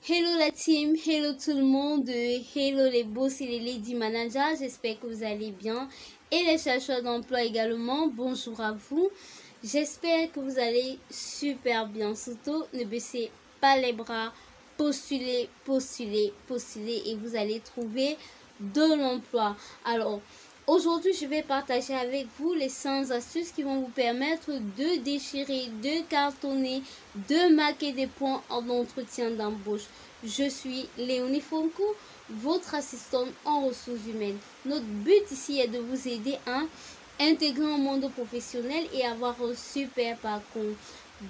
Hello la team, hello tout le monde, hello les boss et les lady managers, j'espère que vous allez bien. Et les chercheurs d'emploi également, bonjour à vous. J'espère que vous allez super bien, surtout ne baissez pas les bras, postulez, postulez, postulez et vous allez trouver de l'emploi. Alors, aujourd'hui, je vais partager avec vous les 100 astuces qui vont vous permettre de déchirer, de cartonner, de marquer des points en entretien d'embauche. Je suis Léonie Fonko, votre assistante en ressources humaines. Notre but ici est de vous aider à intégrer un monde professionnel et avoir un super parcours.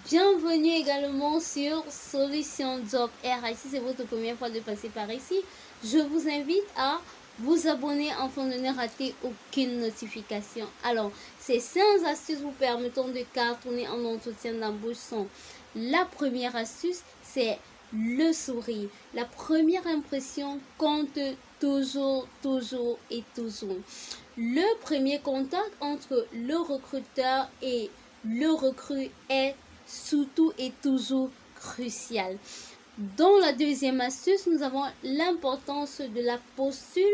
Bienvenue également sur Solution Job RH. Si c'est votre première fois de passer par ici, je vous invite à vous abonner afin de ne rater aucune notification. Alors, ces 5 astuces vous permettant de cartonner en entretien d'embauche sont: la première astuce, c'est le sourire. La première impression compte toujours, toujours et toujours. Le premier contact entre le recruteur et le recrue est surtout et toujours crucial. Dans la deuxième astuce, nous avons l'importance de la posture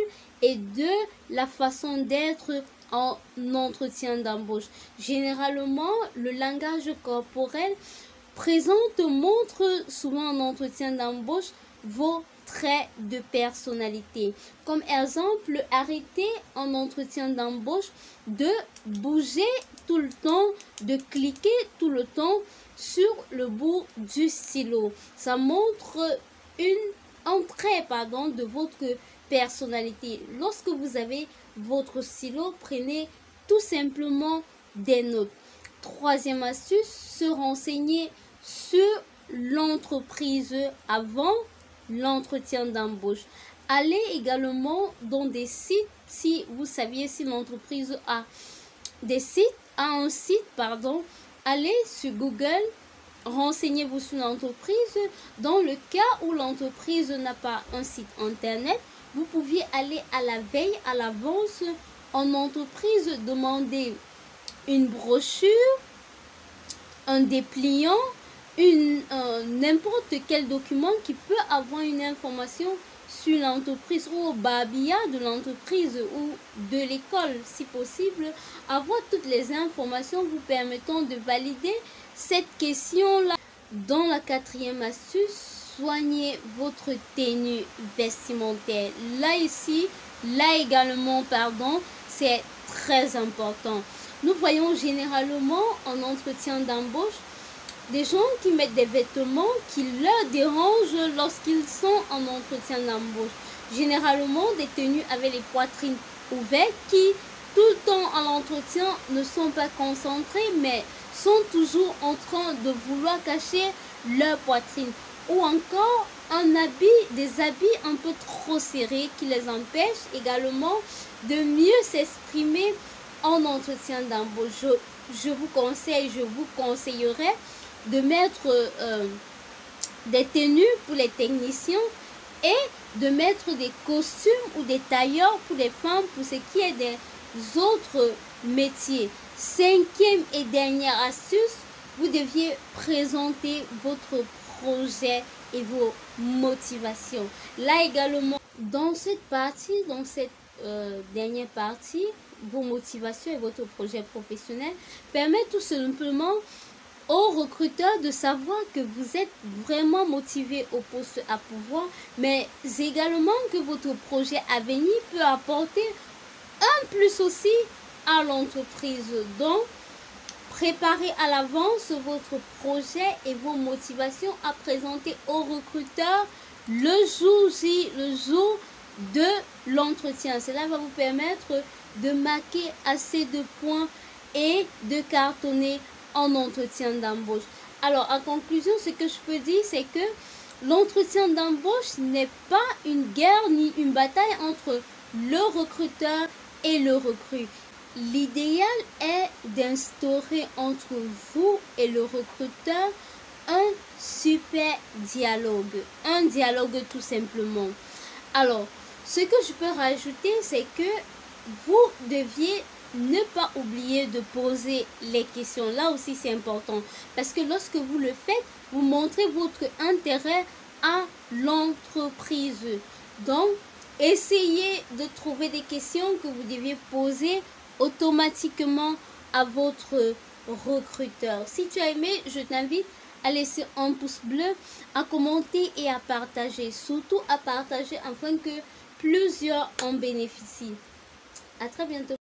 et de la façon d'être en entretien d'embauche. Généralement, le langage corporel présente montre souvent en entretien d'embauche vos traits de personnalité. Comme exemple, arrêtez en entretien d'embauche de bouger tout le temps, de cliquer tout le temps sur le bout du stylo. Ça montre un trait de votre personnalité. Lorsque vous avez votre stylo, prenez tout simplement des notes. Troisième astuce, se renseigner sur l'entreprise avant l'entretien d'embauche. Allez également dans des sites, si vous saviez si l'entreprise a un site, allez sur Google, renseignez-vous sur l'entreprise. Dans le cas où l'entreprise n'a pas un site internet, vous pouviez aller à la veille, à l'avance en entreprise, demander une brochure, un dépliant, n'importe quel document qui peut avoir une information sur l'entreprise ou au babillard de l'entreprise ou de l'école, si possible, avoir toutes les informations vous permettant de valider cette question-là. Dans la quatrième astuce, soignez votre tenue vestimentaire. Là également, c'est très important. Nous voyons généralement en entretien d'embauche des gens qui mettent des vêtements qui leur dérangent lorsqu'ils sont en entretien d'embauche. Généralement des tenues avec les poitrines ouvertes qui, tout le temps à l'entretien, ne sont pas concentrés mais sont toujours en train de vouloir cacher leur poitrine. Ou encore des habits un peu trop serrés qui les empêchent également de mieux s'exprimer en entretien d'embauche. Je vous conseillerais de mettre des tenues pour les techniciens et de mettre des costumes ou des tailleurs pour les femmes pour ce qui est des autres métiers. Cinquième et dernière astuce, vous deviez présenter votre projet et vos motivations. Là également, dans cette dernière partie, vos motivations et votre projet professionnel permettent tout simplement aux recruteurs de savoir que vous êtes vraiment motivé au poste à pouvoir, mais également que votre projet à venir peut apporter un plus aussi à l'entreprise. Donc, préparez à l'avance votre projet et vos motivations à présenter aux recruteurs le jour de l'entretien. Cela va vous permettre de marquer assez de points et de cartonner en entretien d'embauche. Alors, en conclusion, ce que je peux dire, c'est que l'entretien d'embauche n'est pas une guerre ni une bataille entre le recruteur et le recrue. L'idéal est d'instaurer entre vous et le recruteur un super dialogue. Un dialogue tout simplement. Alors, ce que je peux rajouter, c'est que vous deviez ne pas oublier de poser les questions. Là aussi, c'est important. Parce que lorsque vous le faites, vous montrez votre intérêt à l'entreprise. Donc, essayez de trouver des questions que vous deviez poser automatiquement à votre recruteur. Si tu as aimé, je t'invite à laisser un pouce bleu, à commenter et à partager. Surtout à partager afin que plusieurs en bénéficient. À très bientôt.